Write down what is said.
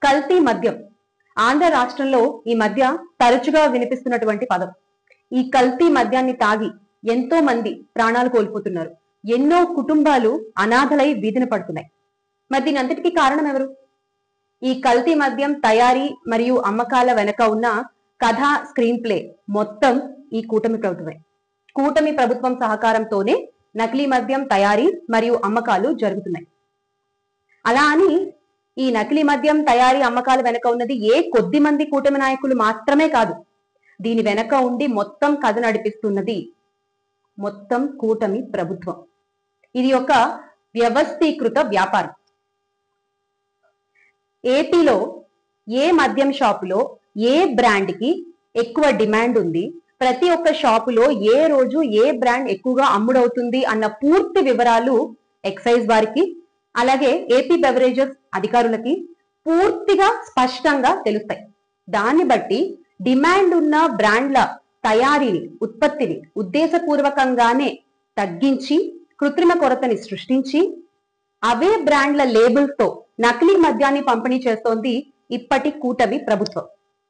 కల్తీ మద్యం ఆంధ్ర రాష్ట్రంలో ఈ మధ్య తరచుగా వినిపిస్తున్నటువంటి పదం. ఈ కల్తీ మద్యాన్ని తాగి ఎంతో మంది ప్రాణాలు కోల్పోతున్నారు. ఎన్నో కుటుంబాలు అనాథలై వీధిన పడుతున్నాయి. మరి దీని అంతటికీ కారణం ఎవరు? ఈ కల్తీ మద్యం తయారీ మరియు అమ్మకాల వెనక ఉన్న కథ, స్క్రీన్ ప్లే మొత్తం ఈ కూటమి ప్రభుత్వమే. కూటమి ప్రభుత్వం సహకారంతోనే నకిలీ మద్యం తయారీ మరియు అమ్మకాలు జరుగుతున్నాయి. అలా అని ఈ నకిలీ మద్యం తయారీ అమ్మకాల వెనక ఉన్నది ఏ కొద్ది మంది కూటమి నాయకులు మాత్రమే కాదు. దీని వెనక ఉండి మొత్తం కథ నడిపిస్తున్నది మొత్తం కూటమి ప్రభుత్వం. ఇది ఒక వ్యవస్థీకృత వ్యాపారం. ఏపీలో ఏ మద్యం షాపులో ఏ బ్రాండ్ కి ఎక్కువ డిమాండ్ ఉంది, ప్రతి ఒక్క షాపులో ఏ రోజు ఏ బ్రాండ్ ఎక్కువగా అమ్ముడవుతుంది అన్న పూర్తి వివరాలు ఎక్సైజ్ వారికి, అలాగే ఏపీ బెవరేజెస్ అధికారులకి పూర్తిగా స్పష్టంగా తెలుస్తాయి. దాన్ని బట్టి డిమాండ్ ఉన్న బ్రాండ్ల తయారీని, ఉత్పత్తిని ఉద్దేశపూర్వకంగానే తగ్గించి కృత్రిమ కొరతని సృష్టించి అవే బ్రాండ్ల లేబుల్స్ తో నకిలీ మద్యాన్ని పంపిణీ చేస్తోంది ఇప్పటి కూటమి ప్రభుత్వం.